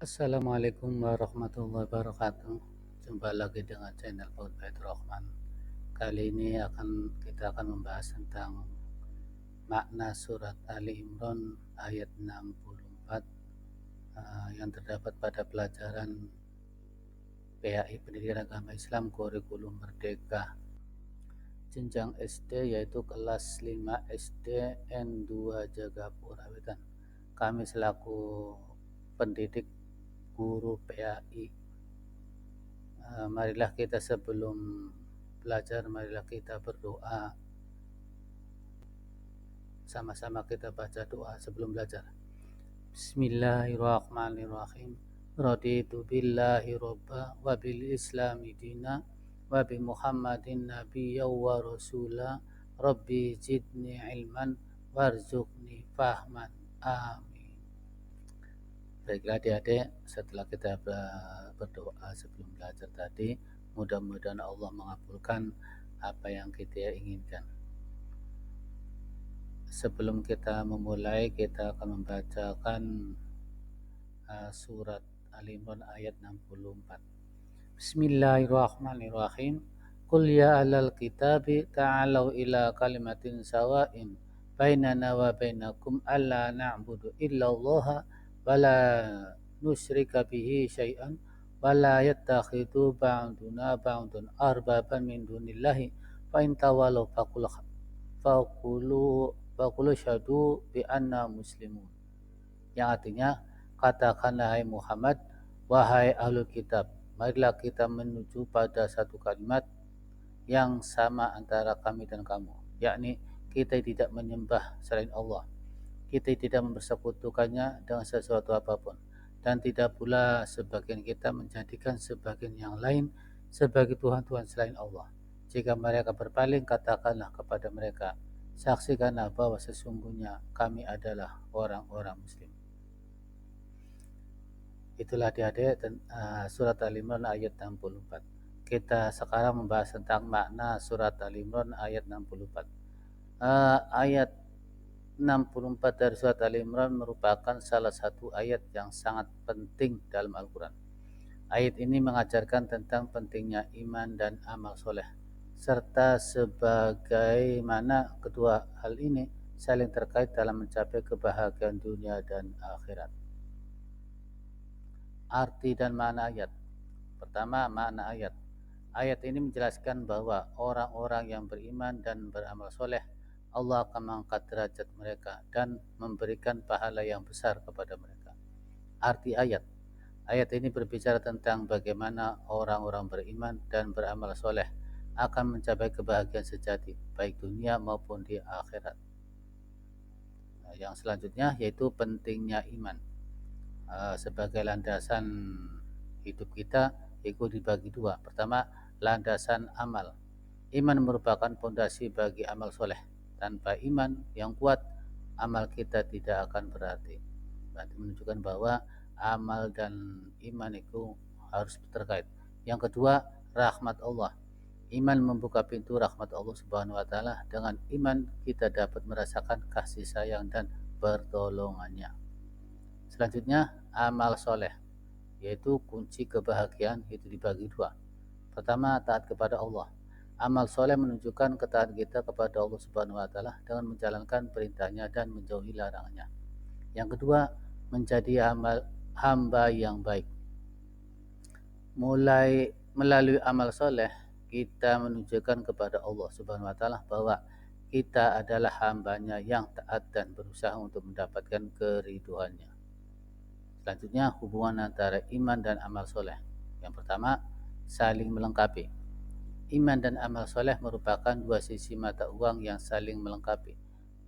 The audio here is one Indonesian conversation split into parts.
Assalamualaikum warahmatullahi wabarakatuh. Jumpa lagi dengan channel Paul Baitur Rahman. Kali ini kita akan membahas tentang makna surat Ali Imran ayat 64 yang terdapat pada pelajaran PAI Pendidikan Agama Islam Kurikulum Merdeka jenjang SD, yaitu kelas 5 SD N2 Jagapura Wetan. Kami selaku pendidik guru PAI, marilah kita sebelum belajar, marilah kita berdoa. Sama-sama kita baca doa sebelum belajar. Bismillahirrahmanirrahim. Raditu billahi robba wa bil islami dina wa bi muhammadin nabiyya wa rasula rabbi zidni ilman warzuqni fahman. Amin. Baiklah adik-adik, setelah kita berdoa sebelum belajar tadi, mudah-mudahan Allah mengabulkan apa yang kita inginkan. Sebelum kita memulai, kita akan membacakan surat Ali Imran ayat 64. Bismillahirrahmanirrahim. Qul ya ahlal kitabi ta'alau ila kalimatin sawa'in bainana wa bainakum alla na'budu illallaha wa la nusyrika bihi syai'an wa la yattakhidhu ba'duna ba'dan arbaban min dunillahi fa in tawallaw faqulu syahadu bi anna muslimun. Yang artinya, katakanlah hai Muhammad, wahai ahlul kitab, marilah kita menuju pada satu kalimat yang sama antara kami dan kamu, yakni kita tidak menyembah selain Allah, kita tidak mempersekutukannya dengan sesuatu apapun, dan tidak pula sebagian kita menjadikan sebagian yang lain sebagai Tuhan-Tuhan selain Allah. Jika mereka berpaling, katakanlah kepada mereka, saksikanlah bahwa sesungguhnya kami adalah orang-orang muslim. Itulah adik-adik surat Al-Imran ayat 64. Kita sekarang membahas tentang makna surat Al-Imran ayat 64. Ayat 64 dari surat Al-Imran merupakan salah satu ayat yang sangat penting dalam Al-Quran. Ayat ini mengajarkan tentang pentingnya iman dan amal soleh, serta sebagaimana kedua hal ini saling terkait dalam mencapai kebahagiaan dunia dan akhirat. Arti dan makna ayat. Pertama, makna ayat. Ayat ini menjelaskan bahwa orang-orang yang beriman dan beramal soleh, Allah akan mengangkat derajat mereka dan memberikan pahala yang besar kepada mereka. Arti ayat. Ayat ini berbicara tentang bagaimana orang-orang beriman dan beramal soleh akan mencapai kebahagiaan sejati, baik dunia maupun di akhirat. Yang selanjutnya yaitu pentingnya iman. Sebagai landasan hidup kita itu dibagi dua. Pertama, landasan amal. Iman merupakan fondasi bagi amal soleh. Tanpa iman yang kuat, amal kita tidak akan berarti. Berarti menunjukkan bahwa amal dan iman itu harus terkait. Yang kedua, rahmat Allah. Iman membuka pintu rahmat Allah Subhanahu wa taala. Dengan iman kita dapat merasakan kasih sayang dan pertolongannya. Selanjutnya, amal soleh, yaitu kunci kebahagiaan, itu dibagi dua. Pertama, taat kepada Allah. Amal soleh menunjukkan ketaatan kita kepada Allah Subhanahu wa taala dengan menjalankan perintahnya dan menjauhi larangannya. Yang kedua, menjadi hamba yang baik. Melalui amal soleh, kita menunjukkan kepada Allah Subhanahu wa taala bahwa kita adalah hambanya yang taat dan berusaha untuk mendapatkan keriduannya. Selanjutnya, hubungan antara iman dan amal soleh. Yang pertama, saling melengkapi. Iman dan amal soleh merupakan dua sisi mata uang yang saling melengkapi.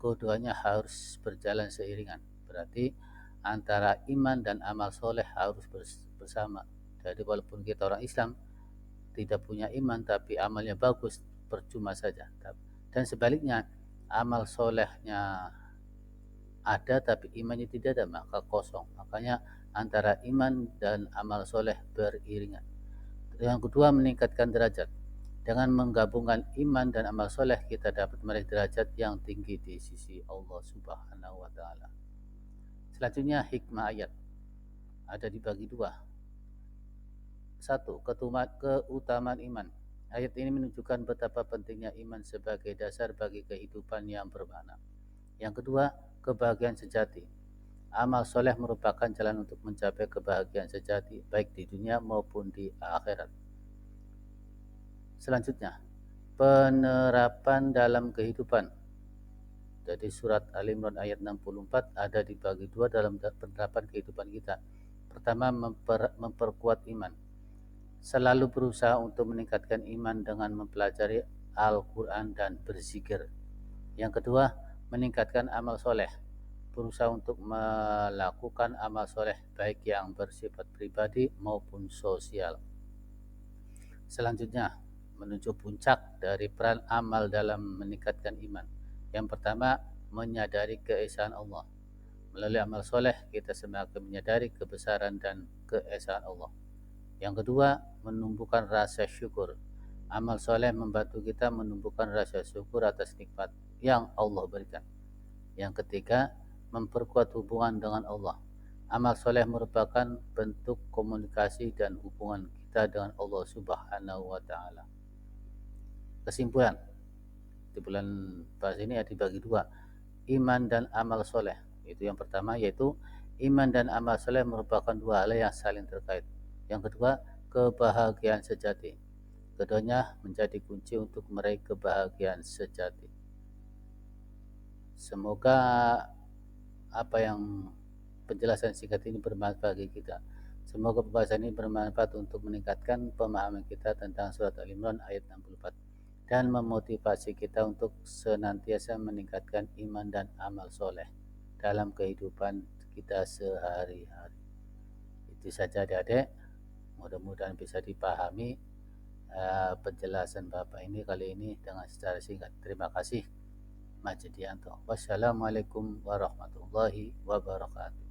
Keduanya harus berjalan seiringan. Berarti antara iman dan amal soleh harus bersama. Jadi walaupun kita orang Islam tidak punya iman tapi amalnya bagus, percuma saja. Dan sebaliknya, amal solehnya ada tapi imannya tidak ada, maka kosong. Makanya antara iman dan amal soleh beriringan. Yang kedua, meningkatkan derajat. Dengan menggabungkan iman dan amal soleh, kita dapat meraih derajat yang tinggi di sisi Allah Subhanahu wa taala. Selanjutnya, hikmah ayat. ada dibagi dua. Satu, keutamaan iman. Ayat ini menunjukkan betapa pentingnya iman sebagai dasar bagi kehidupan yang bermakna. Yang kedua, kebahagiaan sejati. Amal soleh merupakan jalan untuk mencapai kebahagiaan sejati, baik di dunia maupun di akhirat. Selanjutnya, penerapan dalam kehidupan. Jadi surat Al-Imran ayat 64 ada dibagi dua dalam penerapan kehidupan kita. Pertama, memperkuat iman. Selalu berusaha untuk meningkatkan iman dengan mempelajari Al-Quran dan berzikir. Yang kedua, meningkatkan amal soleh. Berusaha untuk melakukan amal soleh baik yang bersifat pribadi maupun sosial. Selanjutnya, menuju puncak dari peran amal dalam meningkatkan iman. Yang pertama, menyadari keesaan Allah. Melalui amal soleh, kita semakin menyadari kebesaran dan keesaan Allah. Yang kedua, menumbuhkan rasa syukur. Amal soleh membantu kita menumbuhkan rasa syukur atas nikmat yang Allah berikan. Yang ketiga, memperkuat hubungan dengan Allah. Amal soleh merupakan bentuk komunikasi dan hubungan kita dengan Allah Subhanahu wa Ta'ala. Kesimpulan, di bulan bahas ini dibagi dua, iman dan amal soleh. Itu yang pertama, yaitu iman dan amal soleh merupakan dua hal yang saling terkait. Yang kedua, kebahagiaan sejati. Keduanya menjadi kunci untuk meraih kebahagiaan sejati. Semoga apa yang penjelasan singkat ini bermanfaat bagi kita. Semoga pembahasan ini bermanfaat untuk meningkatkan pemahaman kita tentang surat Al-Imran ayat 64 dan memotivasi kita untuk senantiasa meningkatkan iman dan amal soleh dalam kehidupan kita sehari-hari. Itu saja adik-adik, mudah-mudahan bisa dipahami penjelasan Bapak ini kali ini dengan secara singkat. Terima kasih. Majidianto. Wassalamualaikum warahmatullahi wabarakatuh.